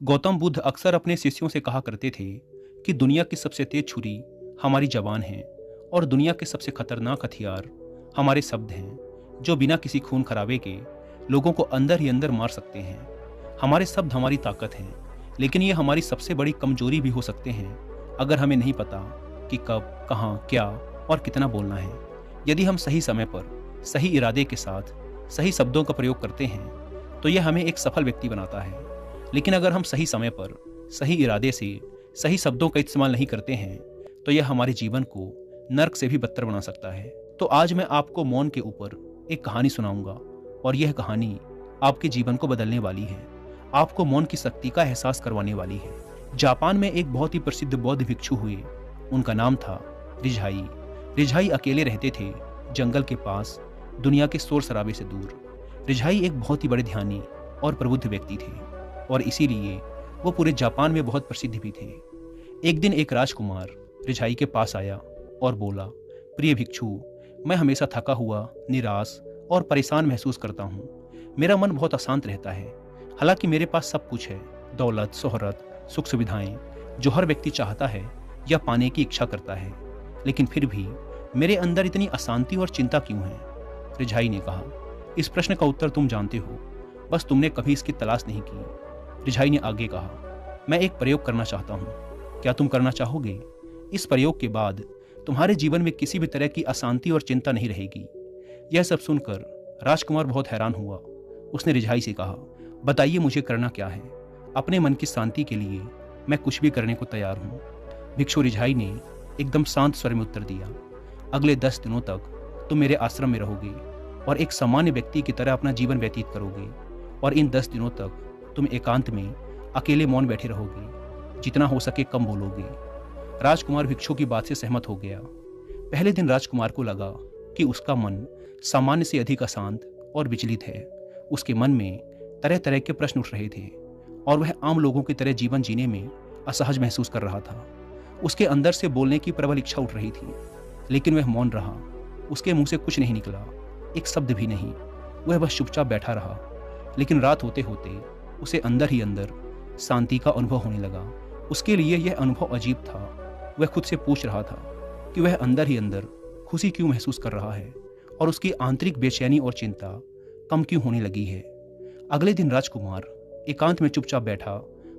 गौतम बुद्ध अक्सर अपने शिष्यों से कहा करते थे कि दुनिया की सबसे तेज छुरी हमारी जबान है और दुनिया के सबसे खतरनाक हथियार हमारे शब्द हैं, जो बिना किसी खून खराबे के लोगों को अंदर ही अंदर मार सकते हैं। हमारे शब्द हमारी ताकत हैं, लेकिन ये हमारी सबसे बड़ी कमजोरी भी हो सकते हैं अगर हमें नहीं पता कि कब, कहाँ, क्या और कितना बोलना है। यदि हम सही समय पर सही इरादे के साथ सही शब्दों का प्रयोग करते हैं तो यह हमें एक सफल व्यक्ति बनाता है। लेकिन अगर हम सही समय पर सही इरादे से सही शब्दों का इस्तेमाल नहीं करते हैं तो यह हमारे जीवन को नर्क से भी बदतर बना सकता है। तो आज मैं आपको मौन के ऊपर एक कहानी सुनाऊंगा और यह कहानी आपके जीवन को बदलने वाली है, आपको मौन की शक्ति का एहसास करवाने वाली है। जापान में एक बहुत ही प्रसिद्ध बौद्ध भिक्षु हुए। उनका नाम था रिझाई। रिझाई अकेले रहते थे, जंगल के पास, दुनिया के शोर शराबे से दूर। रिझाई एक बहुत ही बड़े ध्यानी और प्रबुद्ध व्यक्ति थे और इसीलिए वो पूरे जापान में बहुत प्रसिद्ध भी थे। एक दिन एक राजकुमार रिझाई के पास आया और बोला, प्रिय भिक्षु, मैं हमेशा थका हुआ, निराश और परेशान महसूस करता हूँ। मेरा मन बहुत अशांत रहता है। हालांकि मेरे पास सब कुछ है, दौलत, शोहरत, सुख सुविधाएं, जो हर व्यक्ति चाहता है या पाने की इच्छा करता है, लेकिन फिर भी मेरे अंदर इतनी अशांति और चिंता क्यों है? रिझाई ने कहा, इस प्रश्न का उत्तर तुम जानते हो, बस तुमने कभी इसकी तलाश नहीं की। रिझाई ने आगे कहा, मैं एक प्रयोग करना चाहता हूँ, क्या तुम करना चाहोगे? इस प्रयोग के बाद तुम्हारे जीवन में किसी भी तरह की अशांति और चिंता नहीं रहेगी। यह सब सुनकर राजकुमार बहुत हैरान हुआ। उसने रिझाई से कहा, बताइए मुझे करना क्या है? अपने मन की शांति के लिए मैं कुछ भी करने को तैयार हूँ। भिक्षु रिझाई ने एकदम शांत स्वर में उत्तर दिया, अगले 10 दिनों तक तुम मेरे आश्रम में रहोगे और एक सामान्य व्यक्ति की तरह अपना जीवन व्यतीत करोगे और इन 10 दिनों तक तुम एकांत में अकेले मौन बैठे रहोगे, जितना हो सके कम बोलोगे। राजकुमार भिक्षु की बात से सहमत हो गया। पहले दिन राजकुमार को लगा कि उसका मन सामान्य से अधिक अशांत और विचलित है। उसके मन में तरह तरह के प्रश्न उठ रहे थे और वह आम लोगों की तरह जीवन जीने में असहज महसूस कर रहा था। उसके अंदर से बोलने की प्रबल इच्छा उठ रही थी, लेकिन वह मौन रहा। उसके मुंह से कुछ नहीं निकला, एक शब्द भी नहीं। वह बस चुपचाप बैठा रहा। लेकिन रात होते होते उसे अंदर ही अंदर शांति का अनुभव होने लगा। उसके लिए यह अनुभव अजीब था। वह खुद से पूछ रहा था कि वह अंदर ही अंदर खुशी क्यों महसूस कर रहा है और उसकी आंतरिक बेचैनी और चिंता कम क्यों होने लगी है। अगले दिन राजकुमार एकांत में चुपचाप बैठा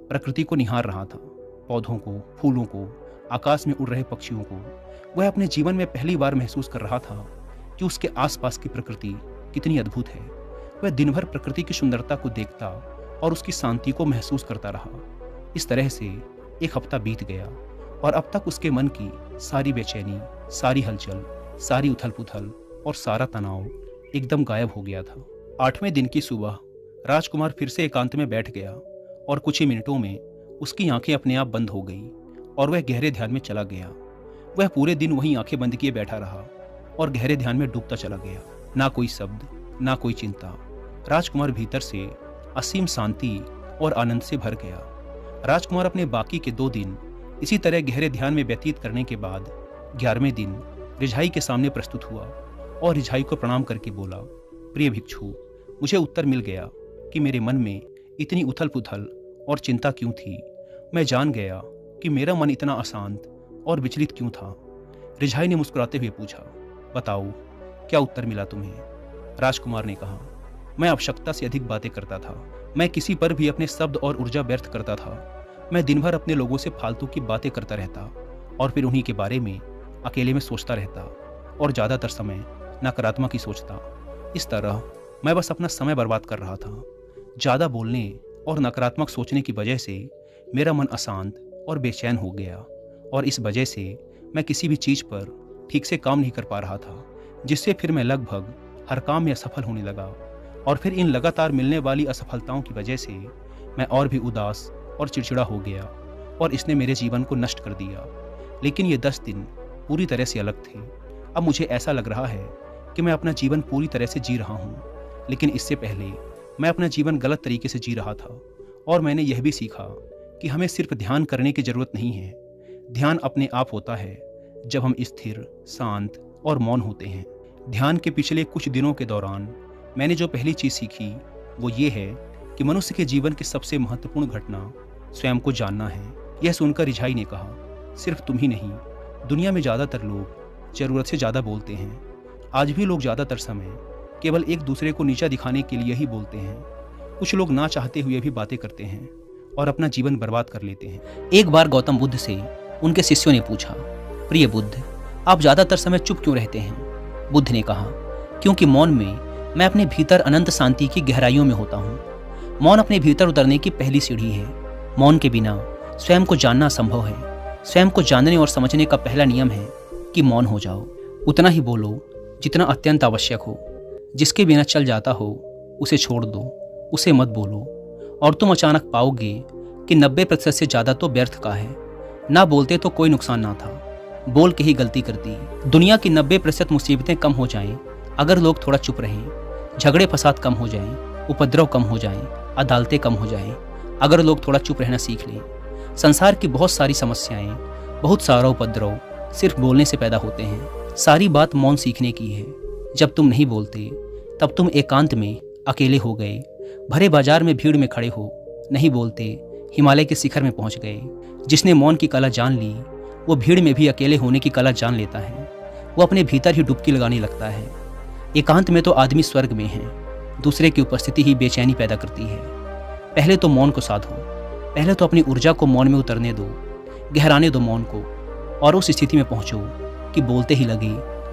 प्रकृति को निहार रहा था, पौधों को, फूलों को, आकाश में उड़ रहे पक्षियों को। वह अपने जीवन में पहली बार महसूस कर रहा था कि उसके आसपास की प्रकृति कितनी अद्भुत है। वह दिन भर प्रकृति की सुंदरता को देखता और उसकी शांति को महसूस करता रहा। इस तरह से एक हफ्ता बीत गया और अब तक उसके मन की सारी बेचैनी, सारी हलचल, सारी उथल पुथल और सारा तनाव एकदम गायब हो गया था। 8वें दिन की सुबह राजकुमार फिर से एकांत में बैठ गया और कुछ ही मिनटों में उसकी आंखें अपने आप बंद हो गई और वह गहरे ध्यान में चला गया। वह पूरे दिन वहीं आंखें बंद किए बैठा रहा और गहरे ध्यान में डूबता चला गया। ना कोई शब्द, ना कोई चिंता। राजकुमार भीतर से असीम शांति और आनंद से भर गया। राजकुमार अपने बाकी के 2 दिन इसी तरह गहरे ध्यान में व्यतीत करने के बाद 11वें दिन रिझाई के सामने प्रस्तुत हुआ और रिझाई को प्रणाम करके बोला, प्रिय भिक्षु, मुझे उत्तर मिल गया कि मेरे मन में इतनी उथल पुथल और चिंता क्यों थी। मैं जान गया कि मेरा मन इतना अशांत और विचलित क्यों था। रिझाई ने मुस्कुराते हुए पूछा, बताओ क्या उत्तर मिला तुम्हें? राजकुमार ने कहा, मैं आवश्यकता से अधिक बातें करता था। मैं किसी पर भी अपने शब्द और ऊर्जा व्यर्थ करता था। मैं दिन भर अपने लोगों से फालतू की बातें करता रहता और फिर उन्हीं के बारे में अकेले में सोचता रहता और ज़्यादातर समय नकारात्मक ही सोचता। इस तरह मैं बस अपना समय बर्बाद कर रहा था। ज़्यादा बोलने और नकारात्मक सोचने की वजह से मेरा मन अशांत और बेचैन हो गया और इस वजह से मैं किसी भी चीज़ पर ठीक से काम नहीं कर पा रहा था, जिससे फिर मैं लगभग हर काम में असफल होने लगा और फिर इन लगातार मिलने वाली असफलताओं की वजह से मैं और भी उदास और चिड़चिड़ा हो गया और इसने मेरे जीवन को नष्ट कर दिया। लेकिन ये 10 दिन पूरी तरह से अलग थे। अब मुझे ऐसा लग रहा है कि मैं अपना जीवन पूरी तरह से जी रहा हूँ, लेकिन इससे पहले मैं अपना जीवन गलत तरीके से जी रहा था और मैंने यह भी सीखा कि हमें सिर्फ ध्यान करने की जरूरत नहीं है। ध्यान अपने आप होता है जब हम स्थिर, शांत और मौन होते हैं। ध्यान के पिछले कुछ दिनों के दौरान मैंने जो पहली चीज़ सीखी वो ये है कि मनुष्य के जीवन की सबसे महत्वपूर्ण घटना स्वयं को जानना है। यह सुनकर रिझाई ने कहा, सिर्फ तुम ही नहीं, दुनिया में ज़्यादातर लोग ज़रूरत से ज़्यादा बोलते हैं। आज भी लोग ज़्यादातर समय केवल एक दूसरे को नीचा दिखाने के लिए ही बोलते हैं। कुछ लोग ना चाहते हुए भी बातें करते हैं और अपना जीवन बर्बाद कर लेते हैं। एक बार गौतम बुद्ध से उनके शिष्यों ने पूछा, प्रिय बुद्ध, आप ज़्यादातर समय चुप क्यों रहते हैं? बुद्ध ने कहा, क्योंकि मौन में मैं अपने भीतर अनंत शांति की गहराइयों में होता हूँ। मौन अपने भीतर उतरने की पहली सीढ़ी है। मौन के बिना स्वयं को जानना असंभव है। स्वयं को जानने और समझने का पहला नियम है कि मौन हो जाओ। उतना ही बोलो जितना अत्यंत आवश्यक हो। जिसके बिना चल जाता हो उसे छोड़ दो, उसे मत बोलो, और तुम अचानक पाओगे कि 90% से ज़्यादा तो व्यर्थ का है। ना बोलते तो कोई नुकसान ना था, बोल के ही गलती कर दी। दुनिया की 90% मुसीबतें कम हो जाएं अगर लोग थोड़ा चुप रहें। झगड़े फसाद कम हो जाएं, उपद्रव कम हो जाएं, अदालतें कम हो जाएं अगर लोग थोड़ा चुप रहना सीख लें। संसार की बहुत सारी समस्याएं, बहुत सारा उपद्रव सिर्फ बोलने से पैदा होते हैं। सारी बात मौन सीखने की है। जब तुम नहीं बोलते तब तुम एकांत में अकेले हो गए, भरे बाजार में भीड़ में खड़े हो। नहीं बोलते हिमालय के शिखर में पहुंच गए। जिसने मौन की कला जान ली वो भीड़ में भी अकेले होने की कला जान लेता है। वो अपने भीतर ही डुबकी लगाने लगता है। एकांत में तो आदमी स्वर्ग में है। दूसरे की उपस्थिति ही बेचैनी पैदा करती है। पहले तो मौन को साधो। पहले तो अपनी ऊर्जा को मौन में उतरने दो, गहराने दो मौन को, और उस स्थिति में पहुंचो कि बोलते ही लगे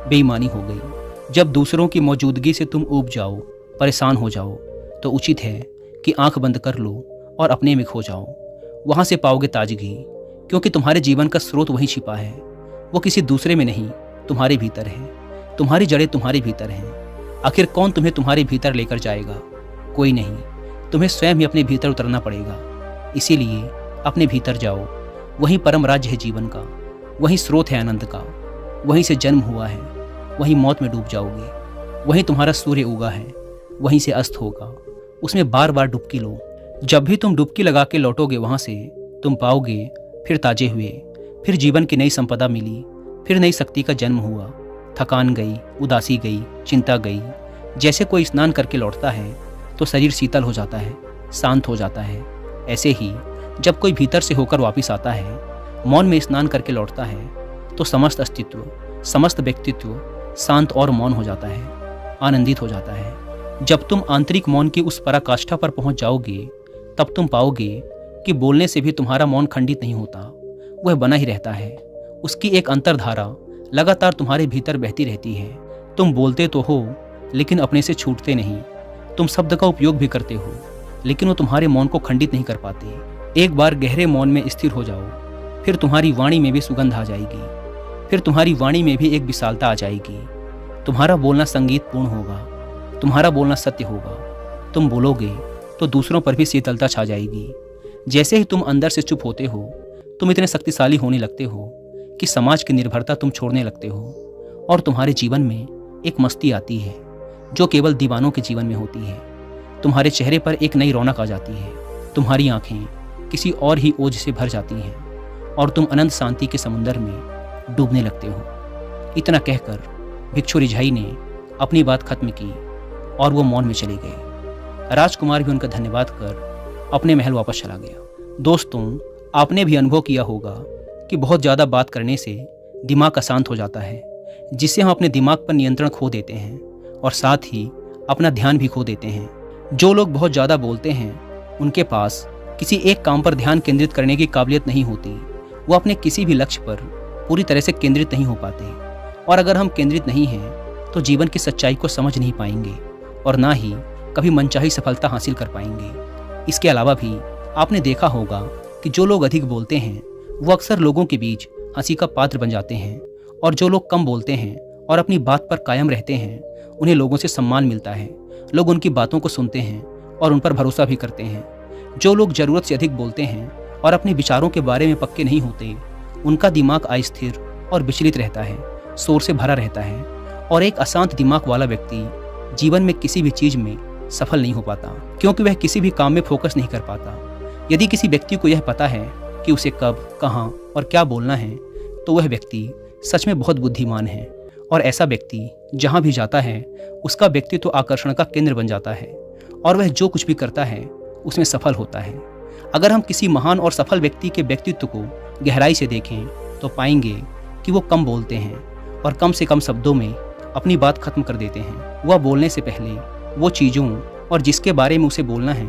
बेईमानी हो गई। जब दूसरों की मौजूदगी से तुम ऊब जाओ, परेशान हो जाओ, तो उचित है कि आंख बंद कर लो और अपने में खो जाओ। वहां से पाओगे ताजगी, क्योंकि तुम्हारे जीवन का स्रोत वहीं छिपा है। वो किसी दूसरे में नहीं, तुम्हारे भीतर है। तुम्हारी जड़ें तुम्हारे भीतर हैं। आखिर कौन तुम्हें तुम्हारे भीतर लेकर जाएगा? कोई नहीं। तुम्हें स्वयं ही अपने भीतर उतरना पड़ेगा। इसीलिए अपने भीतर जाओ। वहीं परम राज्य है जीवन का, वहीं स्रोत है आनंद का। वहीं से जन्म हुआ है, वहीं मौत में डूब जाओगे। वहीं तुम्हारा सूर्य उगा है, वहीं से अस्त होगा। उसमें बार बार डुबकी लो। जब भी तुम डुबकी लगा के लौटोगे वहां से, तुम पाओगे फिर ताजे हुए, फिर जीवन की नई संपदा मिली, फिर नई शक्ति का जन्म हुआ। थकान गई, उदासी गई, चिंता गई। जैसे कोई स्नान करके लौटता है तो शरीर शीतल हो जाता है, शांत हो जाता है। ऐसे ही जब कोई भीतर से होकर वापस आता है, मौन में स्नान करके लौटता है, तो समस्त अस्तित्व, समस्त व्यक्तित्व शांत और मौन हो जाता है, आनंदित हो जाता है। जब तुम आंतरिक मौन की उस पराकाष्ठा पर पहुंच जाओगे, तब तुम पाओगे कि बोलने से भी तुम्हारा मौन खंडित नहीं होता, वह बना ही रहता है। उसकी एक अंतर्धारा लगातार तुम्हारे भीतर बहती रहती है। तुम बोलते तो हो लेकिन अपने से छूटते नहीं। तुम शब्द का उपयोग भी करते हो, लेकिन वो तुम्हारे मौन को खंडित नहीं कर पाते। एक बार गहरे मौन में स्थिर हो जाओ, फिर तुम्हारी वाणी में भी सुगंध आ जाएगी। फिर तुम्हारी वाणी में भी एक विशालता आ जाएगी। तुम्हारा बोलना संगीतपूर्ण होगा, तुम्हारा बोलना सत्य होगा। तुम बोलोगे तो दूसरों पर भी शीतलता छा जाएगी। जैसे ही तुम अंदर से चुप होते हो, तुम इतने शक्तिशाली होने लगते हो कि समाज की निर्भरता तुम छोड़ने लगते हो, और तुम्हारे जीवन में एक मस्ती आती है जो केवल दीवानों के जीवन में होती है। तुम्हारे चेहरे पर एक नई रौनक आ जाती है। तुम्हारी आंखें किसी और ही ओज से भर जाती हैं और तुम अनंत शांति के समुद्र में डूबने लगते हो। इतना कहकर भिक्षु रिझाई ने अपनी बात खत्म की और वो मौन में चले गए। राजकुमार भी उनका धन्यवाद कर अपने महल वापस चला गया। दोस्तों, आपने भी अनुभव किया होगा कि बहुत ज़्यादा बात करने से दिमाग अशांत हो जाता है, जिससे हम अपने दिमाग पर नियंत्रण खो देते हैं और साथ ही अपना ध्यान भी खो देते हैं। जो लोग बहुत ज़्यादा बोलते हैं उनके पास किसी एक काम पर ध्यान केंद्रित करने की काबिलियत नहीं होती। वो अपने किसी भी लक्ष्य पर पूरी तरह से केंद्रित नहीं हो पाते, और अगर हम केंद्रित नहीं हैं तो जीवन की सच्चाई को समझ नहीं पाएंगे और ना ही कभी मनचाही सफलता हासिल कर पाएंगे। इसके अलावा भी आपने देखा होगा कि जो लोग अधिक बोलते हैं वो अक्सर लोगों के बीच हंसी का पात्र बन जाते हैं, और जो लोग कम बोलते हैं और अपनी बात पर कायम रहते हैं उन्हें लोगों से सम्मान मिलता है। लोग उनकी बातों को सुनते हैं और उन पर भरोसा भी करते हैं। जो लोग ज़रूरत से अधिक बोलते हैं और अपने विचारों के बारे में पक्के नहीं होते, उनका दिमाग अस्थिर और विचलित रहता है, शोर से भरा रहता है, और एक अशांत दिमाग वाला व्यक्ति जीवन में किसी भी चीज़ में सफल नहीं हो पाता, क्योंकि वह किसी भी काम में फोकस नहीं कर पाता। यदि किसी व्यक्ति को यह पता है कि उसे कब, कहाँ और क्या बोलना है, तो वह व्यक्ति सच में बहुत बुद्धिमान है, और ऐसा व्यक्ति जहाँ भी जाता है उसका व्यक्तित्व तो आकर्षण का केंद्र बन जाता है, और वह जो कुछ भी करता है उसमें सफल होता है। अगर हम किसी महान और सफल व्यक्ति के व्यक्तित्व को गहराई से देखें तो पाएंगे कि वो कम बोलते हैं और कम से कम शब्दों में अपनी बात खत्म कर देते हैं। वह बोलने से पहले वो चीज़ों और जिसके बारे में उसे बोलना है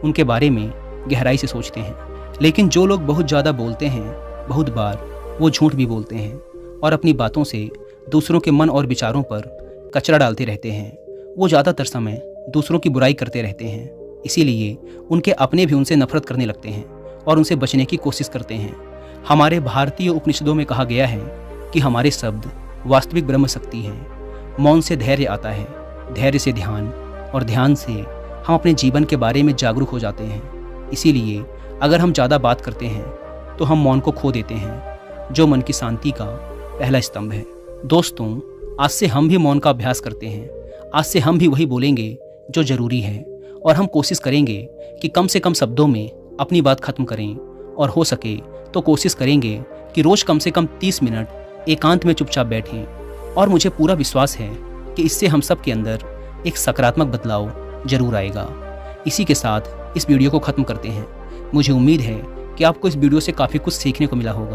उनके बारे में गहराई से सोचते हैं। लेकिन जो लोग बहुत ज़्यादा बोलते हैं, बहुत बार वो झूठ भी बोलते हैं और अपनी बातों से दूसरों के मन और विचारों पर कचरा डालते रहते हैं। वो ज़्यादातर समय दूसरों की बुराई करते रहते हैं, इसीलिए उनके अपने भी उनसे नफरत करने लगते हैं और उनसे बचने की कोशिश करते हैं। हमारे भारतीय उपनिषदों में कहा गया है कि हमारे शब्द वास्तविक ब्रह्म शक्ति हैं। मौन से धैर्य आता है, धैर्य से ध्यान, और ध्यान से हम अपने जीवन के बारे में जागरूक हो जाते हैं। इसीलिए अगर हम ज़्यादा बात करते हैं तो हम मौन को खो देते हैं, जो मन की शांति का पहला स्तंभ है। दोस्तों, आज से हम भी मौन का अभ्यास करते हैं। आज से हम भी वही बोलेंगे जो ज़रूरी है, और हम कोशिश करेंगे कि कम से कम शब्दों में अपनी बात खत्म करें, और हो सके तो कोशिश करेंगे कि रोज़ कम से कम 30 मिनट एकांत में चुपचाप बैठें। और मुझे पूरा विश्वास है कि इससे हम सब के अंदर एक सकारात्मक बदलाव जरूर आएगा। इसी के साथ इस वीडियो को ख़त्म करते हैं। मुझे उम्मीद है कि आपको इस वीडियो से काफ़ी कुछ सीखने को मिला होगा।